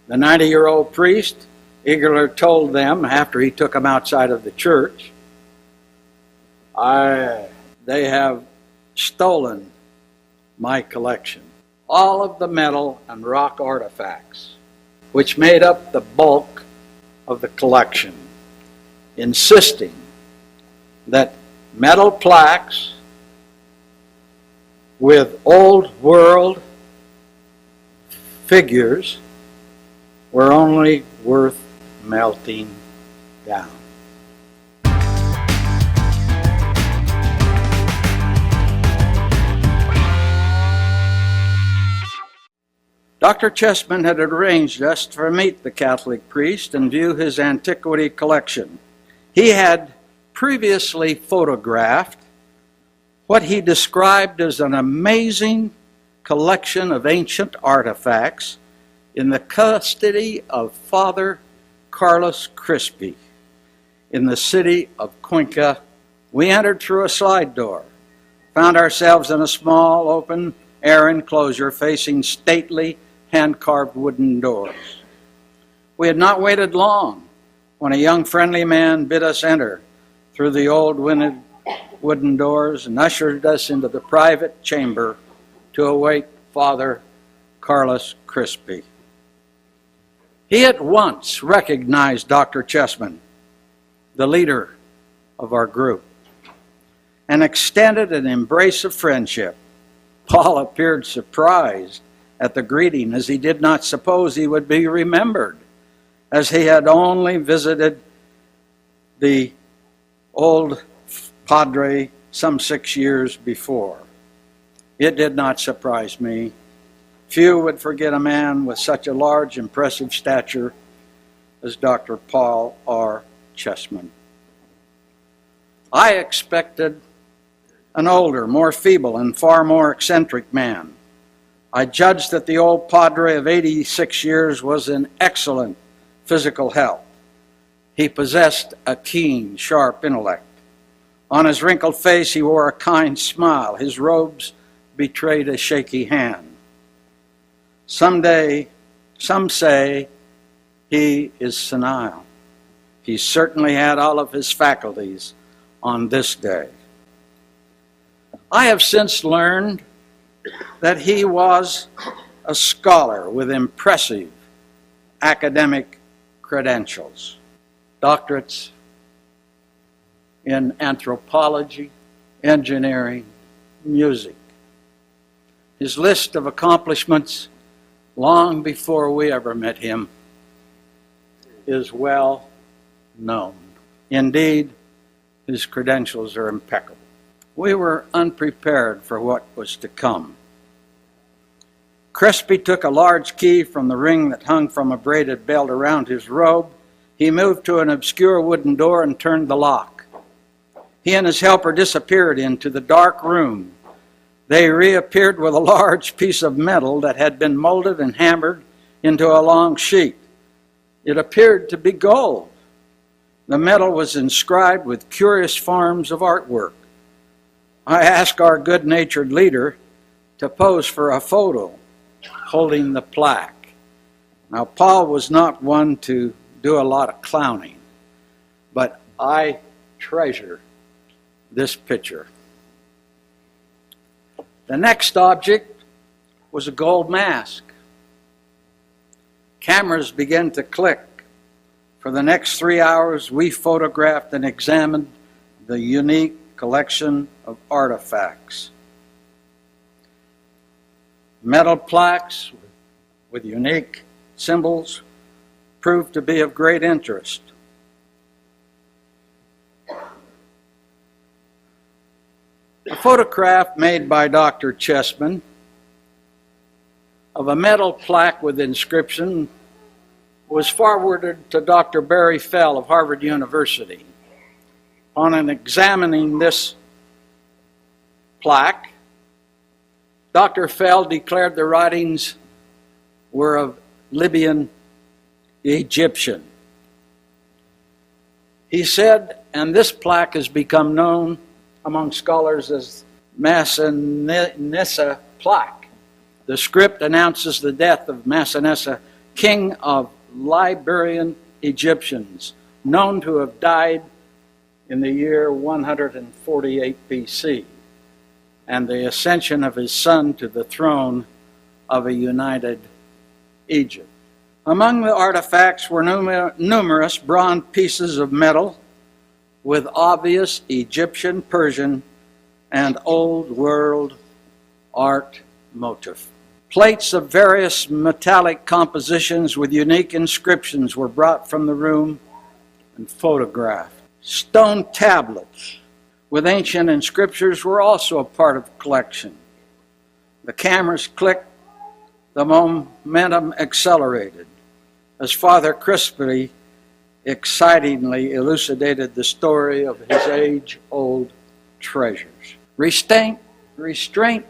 The 90-year-old priest eagerly told them after he took them outside of the church, they have stolen my collection. All of the metal and rock artifacts, which made up the bulk of the collection, insisting that metal plaques with old world figures were only worth melting down. Dr. Chessman had arranged us to meet the Catholic priest and view his antiquity collection. He had previously photographed what he described as an amazing collection of ancient artifacts in the custody of Father Crespi in the city of Cuenca. We entered through a slide door, found ourselves in a small open-air enclosure facing stately hand-carved wooden doors. We had not waited long when a young friendly man bid us enter through the old wooden doors and ushered us into the private chamber to await Father Crespi. He at once recognized Dr. Chessman, the leader of our group, and extended an embrace of friendship. Paul appeared surprised at the greeting, as he did not suppose he would be remembered, as he had only visited the old padre some 6 years before. It did not surprise me. Few would forget a man with such a large, impressive stature as Dr. Paul R. Chessman. I expected an older, more feeble, and far more eccentric man. I judged that the old padre of 86 years was in excellent physical health. He possessed a keen, sharp intellect. On his wrinkled face he wore a kind smile. His robes betrayed a shaky hand. Some say he is senile. He certainly had all of his faculties on this day. I have since learned that he was a scholar with impressive academic credentials, doctorates in anthropology, engineering, music. His list of accomplishments, long before we ever met him, is well known. Indeed, his credentials are impeccable. We were unprepared for what was to come. Crespi took a large key from the ring that hung from a braided belt around his robe. He moved to an obscure wooden door and turned the lock. He and his helper disappeared into the dark room. They reappeared with a large piece of metal that had been molded and hammered into a long sheet. It appeared to be gold. The metal was inscribed with curious forms of artwork. I asked our good-natured leader to pose for a photo holding the plaque. Now, Paul was not one to do a lot of clowning, but I treasure this picture. The next object was a gold mask. Cameras began to click. For the next 3 hours, we photographed and examined the unique collection of artifacts. Metal plaques with unique symbols proved to be of great interest. A photograph made by Dr. Chessman of a metal plaque with inscription was forwarded to Dr. Barry Fell of Harvard University. On examining this plaque, Dr. Fell declared the writings were of Libyan Egyptian. He said, and this plaque has become known among scholars as Massinissa plaque. The script announces the death of Massinissa king of Liberian Egyptians, known to have died in the year 148 BC, and the ascension of his son to the throne of a united Egypt. Among the artifacts were numerous bronze pieces of metal with obvious Egyptian, Persian, and Old World art motif. Plates of various metallic compositions with unique inscriptions were brought from the room and photographed. Stone tablets with ancient inscriptions were also a part of the collection. The cameras clicked, the momentum accelerated as Father Crespi excitingly elucidated the story of his age-old treasures. Restraint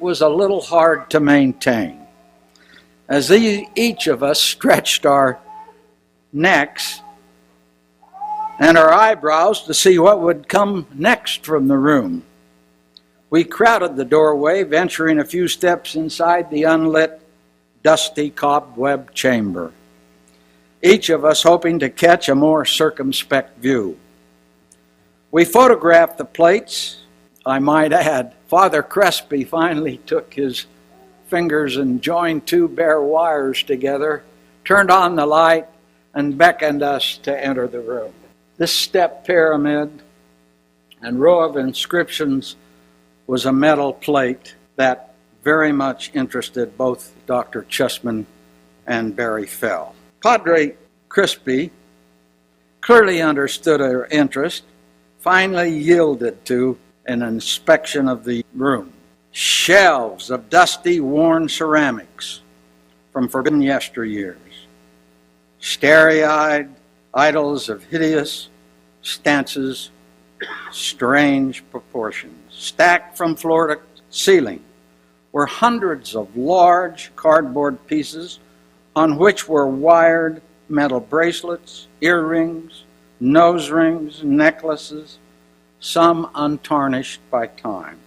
was a little hard to maintain. As each of us stretched our necks and our eyebrows to see what would come next from the room, we crowded the doorway, venturing a few steps inside the unlit, dusty cobweb chamber, each of us hoping to catch a more circumspect view. We photographed the plates. I might add, Father Crespi finally took his fingers and joined two bare wires together, turned on the light, and beckoned us to enter the room. This step pyramid and row of inscriptions was a metal plate that very much interested both Dr. Chessman and Barry Fell. Padre Crespi clearly understood our interest, finally yielded to an inspection of the room. Shelves of dusty, worn ceramics from forbidden yesteryears. Starry-eyed idols of hideous stances, strange proportions. Stacked from floor to ceiling were hundreds of large cardboard pieces on which were wired metal bracelets, earrings, nose rings, necklaces, some untarnished by time.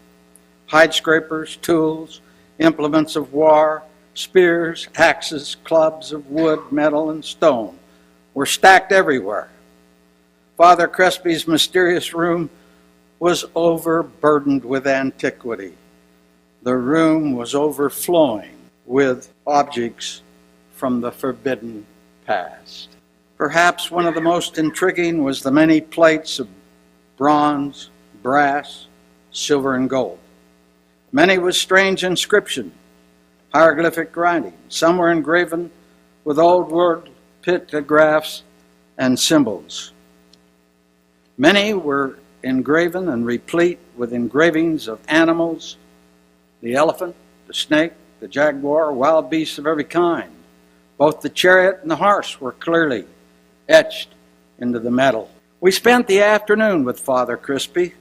Hide scrapers, tools, implements of war, spears, axes, clubs of wood, metal, and stone were stacked everywhere. Father Crespi's mysterious room was overburdened with antiquity. The room was overflowing with objects from the forbidden past. Perhaps one of the most intriguing was the many plates of bronze, brass, silver, and gold. Many with strange inscription, hieroglyphic writing. Some were engraven with old world pictographs and symbols. Many were engraven and replete with engravings of animals, the elephant, the snake, the jaguar, wild beasts of every kind. Both the chariot and the horse were clearly etched into the metal. We spent the afternoon with Father Crespi,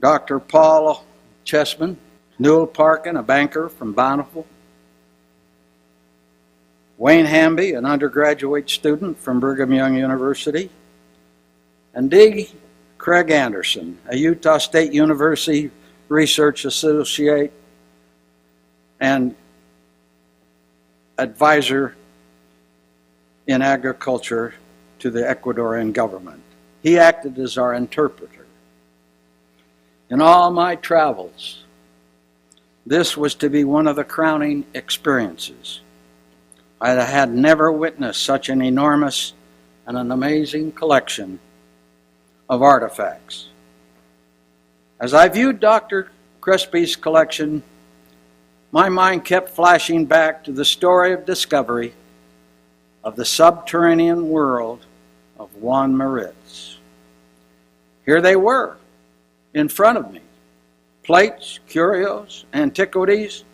Dr. Paul Chessman, Newell Parkin, a banker from Bountiful, Wayne Hamby, an undergraduate student from Brigham Young University, and D. Craig Anderson, a Utah State University research associate and advisor in agriculture to the Ecuadorian government. He acted as our interpreter. In all my travels, this was to be one of the crowning experiences. I had never witnessed such an enormous and an amazing collection of artifacts. As I viewed Dr. Crespi's collection, my mind kept flashing back to the story of discovery of the subterranean world of Juan Maritz. Here they were, in front of me. Plates, curios, antiquities,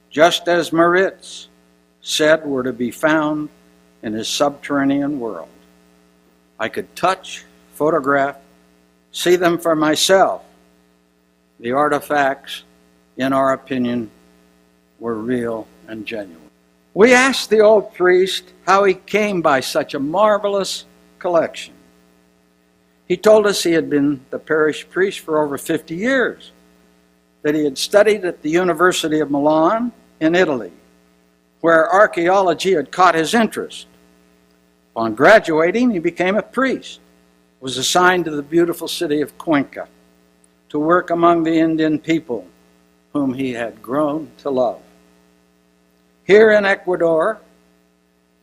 just as Maritz said were to be found in his subterranean world. I could touch, photograph, see them for myself. The artifacts, in our opinion, were real and genuine. We asked the old priest how he came by such a marvelous collection. He told us he had been the parish priest for over 50 years, that he had studied at the University of Milan in Italy, where archaeology had caught his interest. Upon graduating, he became a priest, was assigned to the beautiful city of Cuenca to work among the Indian people whom he had grown to love. Here in Ecuador,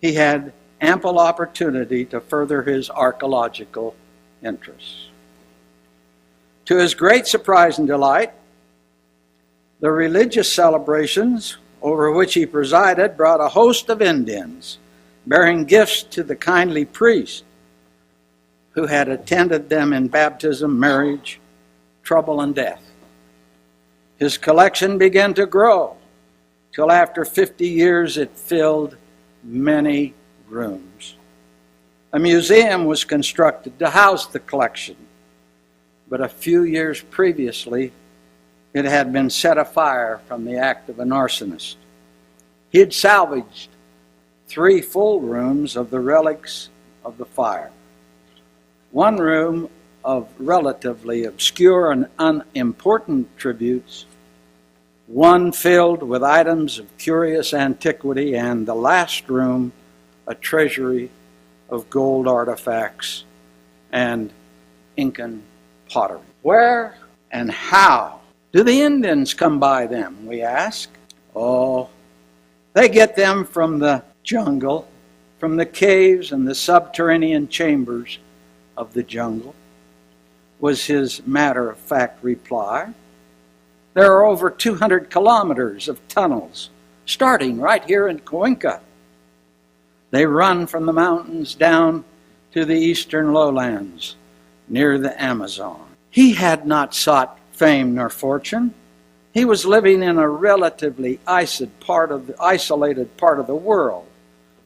he had ample opportunity to further his archaeological interests. To his great surprise and delight, the religious celebrations over which he presided brought a host of Indians, bearing gifts to the kindly priest who had attended them in baptism, marriage, trouble, and death. His collection began to grow, till after 50 years it filled many rooms. A museum was constructed to house the collection, but a few years previously it had been set afire from the act of an arsonist. He had salvaged 3 full rooms of the relics of the fire. One room of relatively obscure and unimportant tributes, one filled with items of curious antiquity, and the last room a treasury of gold artifacts and Incan pottery. Where and how do the Indians come by them, we ask? Oh, they get them from the jungle, from the caves and the subterranean chambers of the jungle, was his matter-of-fact reply. There are over 200 kilometers of tunnels, starting right here in Cuenca. They run from the mountains down to the eastern lowlands, near the Amazon. He had not sought fame nor fortune. He was living in a relatively isolated part of the world,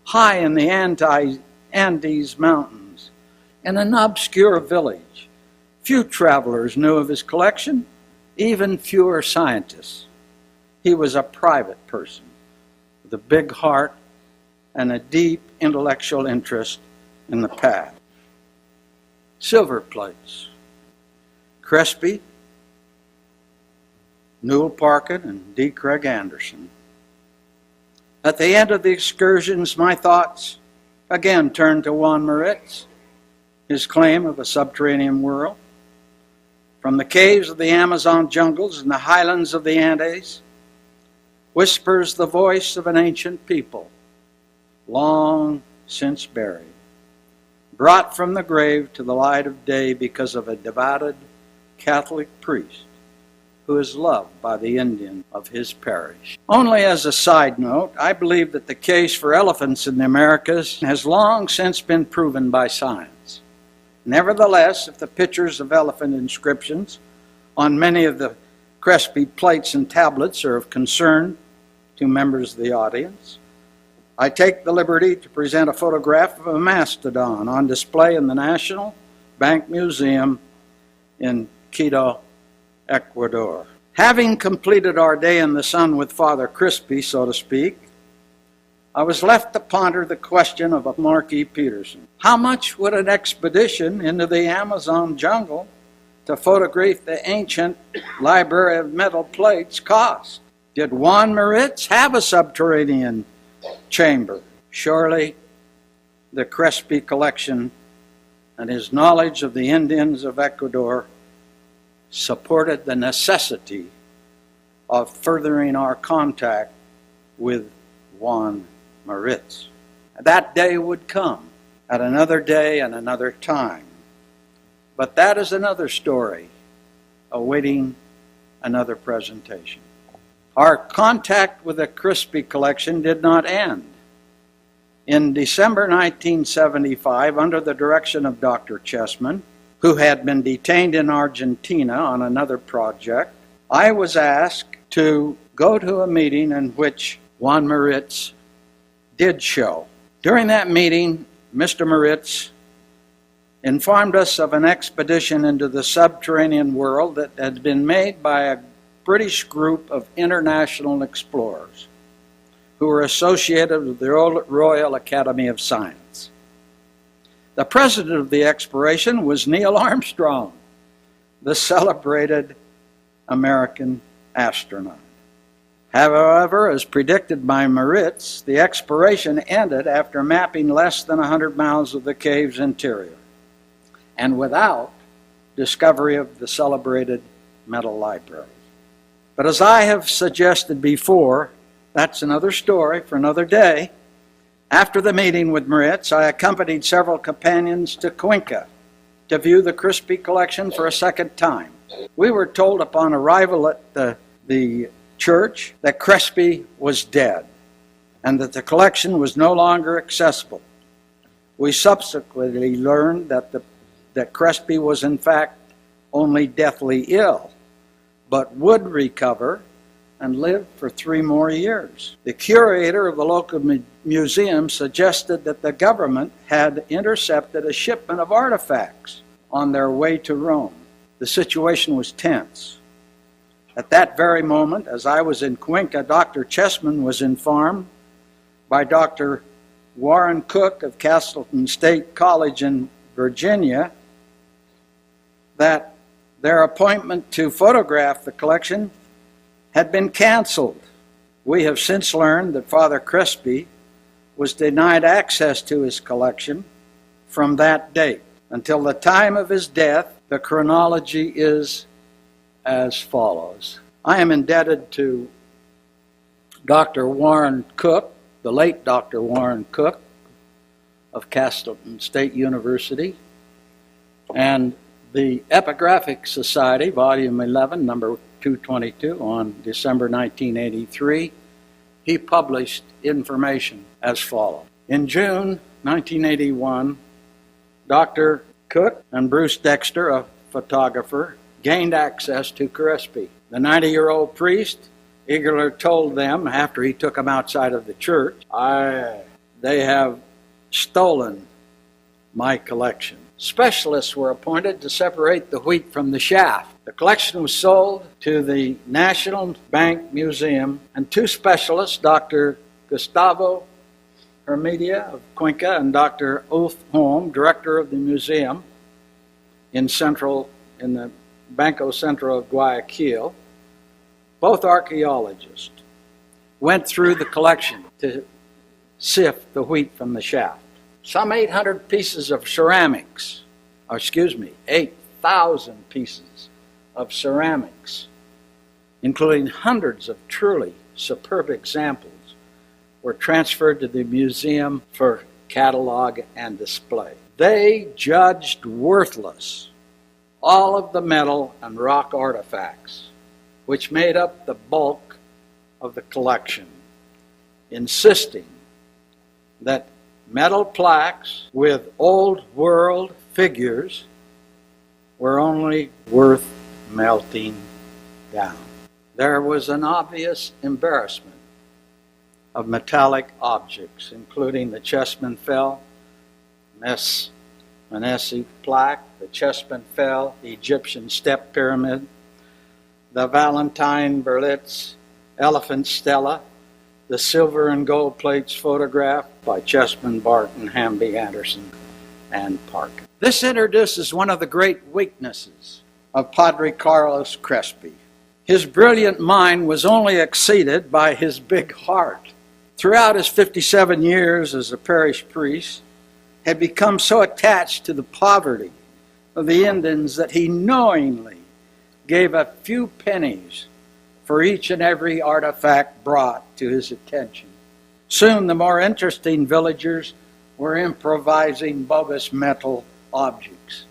high in the Andes Mountains, in an obscure village. Few travelers knew of his collection, even fewer scientists. He was a private person with a big heart and a deep intellectual interest in the past. Silver plates. Crespi, Newell Parkin, and D. Craig Anderson. At the end of the excursions, my thoughts again turned to Juan Moritz, his claim of a subterranean world. From the caves of the Amazon jungles and the highlands of the Andes, whispers the voice of an ancient people, long since buried, brought from the grave to the light of day because of a devoted Catholic priest who is loved by the Indian of his parish. Only as a side note, I believe that the case for elephants in the Americas has long since been proven by science. Nevertheless, if the pictures of elephant inscriptions on many of the Crespi plates and tablets are of concern to members of the audience, I take the liberty to present a photograph of a mastodon on display in the National Bank Museum in Quito, Ecuador. Having completed our day in the sun with Father Crespi, so to speak, I was left to ponder the question of Marquis Peterson. How much would an expedition into the Amazon jungle to photograph the ancient library of metal plates cost? Did Juan Moritz have a subterranean chamber? Surely the Crespi collection and his knowledge of the Indians of Ecuador supported the necessity of furthering our contact with Juan Moritz. That day would come at another day and another time. But that is another story awaiting another presentation. Our contact with the Crespi collection did not end. In December 1975, under the direction of Dr. Chessman, who had been detained in Argentina on another project, I was asked to go to a meeting in which Juan Moritz did show. During that meeting, Mr. Moritz informed us of an expedition into the subterranean world that had been made by a British group of international explorers who were associated with the Royal Academy of Science. The president of the exploration was Neil However, as predicted by Moritz, the exploration ended after mapping less than 100 miles of the cave's interior, and without discovery of the celebrated metal library. But as I have suggested before, that's another story for another day. After the meeting with Moritz, I accompanied several companions to Cuenca to view the Crespi collection for a second time. We were told upon arrival at the church that Crespi was dead and that the collection was no longer accessible. We subsequently learned that Crespi was in fact only deathly ill, but would recover and live for 3 more years. The curator of the local museum suggested that the government had intercepted a shipment of artifacts on their way to Rome. The situation was tense. At that very moment, as I was in Cuenca, Dr. Chessman was informed by Dr. Warren Cook of Castleton State College in Virginia that their appointment to photograph the collection had been canceled. We have since learned that Father Crespi was denied access to his collection from that date. Until the time of his death, the chronology is as follows. I am indebted to Dr. Warren Cook, the late Dr. Warren Cook of Castleton State University, and the Epigraphic Society, Volume 11, number 222, on December 1983. He published information as follows. In June 1981, Dr. Cook and Bruce Dexter, a photographer, gained access to Crespi. The 90-year-old priest eagerly told them, after he took them outside of the church, they have stolen my collection. Specialists were appointed to separate the wheat from the chaff. The collection was sold to the National Bank Museum, and 2 specialists, Dr. Gustavo Hermedia of Cuenca and Dr. Ulf Holm, director of the museum in the Banco Centro of Guayaquil, both archaeologists, went through the collection to sift the wheat from the chaff. Some 800 pieces of ceramics, 8,000 pieces of ceramics, including hundreds of truly superb examples, were transferred to the museum for catalog and display. They judged worthless all of the metal and rock artifacts, which made up the bulk of the collection, insisting that metal plaques with old world figures were only worth melting down. There was an obvious embarrassment of metallic objects, including the Chessman Fell Manesi plaque, the Chessman Fell Egyptian step pyramid, the Valentine Berlitz elephant stela, the silver and gold plates photographed by Chessman, Barton, Hamby, Anderson, and Parkin. This introduces one of the great weaknesses of Padre Carlos Crespi. His brilliant mind was only exceeded by his big heart. Throughout his 57 years as a parish priest, had become so attached to the poverty of the Indians that he knowingly gave a few pennies for each and every artifact brought to his attention. Soon the more interesting villagers were improvising bogus metal objects,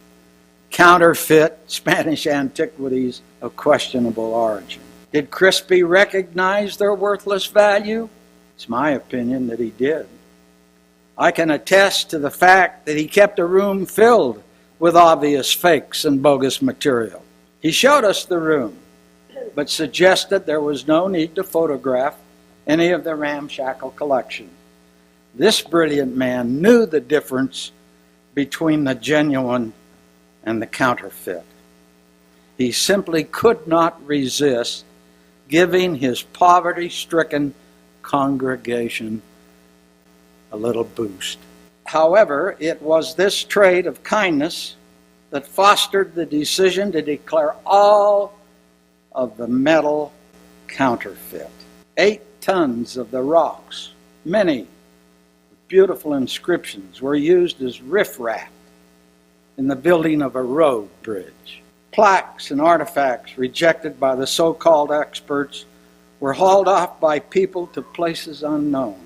counterfeit Spanish antiquities of questionable origin. Did Crespi recognize their worthless value? It's my opinion that he did. I can attest to the fact that he kept a room filled with obvious fakes and bogus material. He showed us the room, but suggested there was no need to photograph any of the ramshackle collection. This brilliant man knew the difference between the genuine and the counterfeit. He simply could not resist giving his poverty-stricken congregation a little boost. However, it was this trait of kindness that fostered the decision to declare all of the metal counterfeit. 8 tons of the rocks, many beautiful inscriptions, were used as riffraff in the building of a road bridge. Plaques and artifacts rejected by the so-called experts were hauled off by people to places unknown.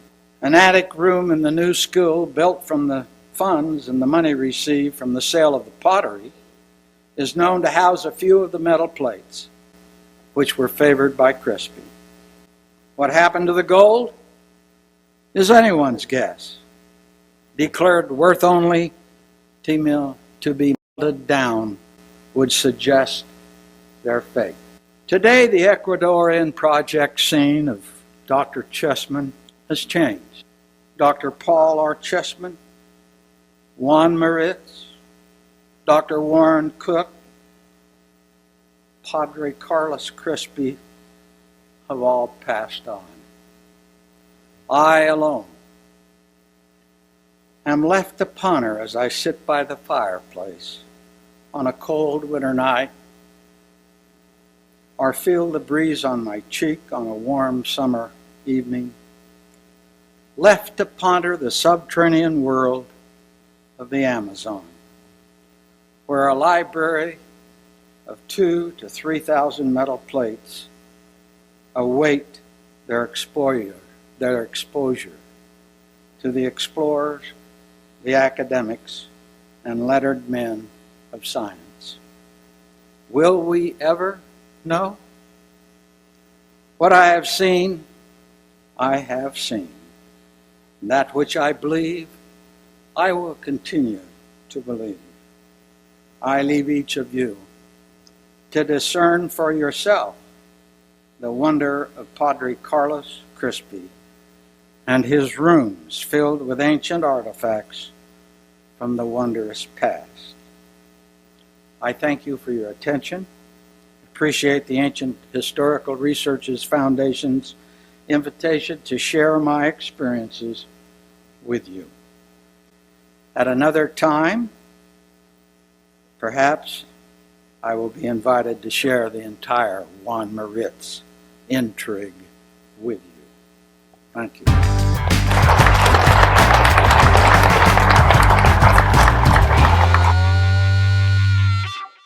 An attic room in the new school, built from the funds and the money received from the sale of the pottery, is known to house a few of the metal plates which were favored by Crespi. What happened to the gold is anyone's guess. Declared worth only to be melted down would suggest their fate. Today, the Ecuadorian project scene of Dr. Chessman has changed. Dr. Paul R. Chessman, Juan Maritz, Dr. Warren Cook, Padre Carlos Crespi have all passed on. I alone am left to ponder as I sit by the fireplace on a cold winter night, or feel the breeze on my cheek on a warm summer evening, left to ponder the subterranean world of the Amazon, where a library of 2,000 to 3,000 metal plates await their exposure to the explorers, the academics, and lettered men of science. Will we ever know? What I have seen, I have seen. That which I believe, I will continue to believe. I leave each of you to discern for yourself the wonder of Padre Carlos Crespi and his rooms filled with ancient artifacts from the wondrous past. I thank you for your attention. Appreciate the Ancient Historical Researches Foundation's invitation to share my experiences with you. At another time, perhaps I will be invited to share the entire Juan Maritz intrigue with you. Thank you.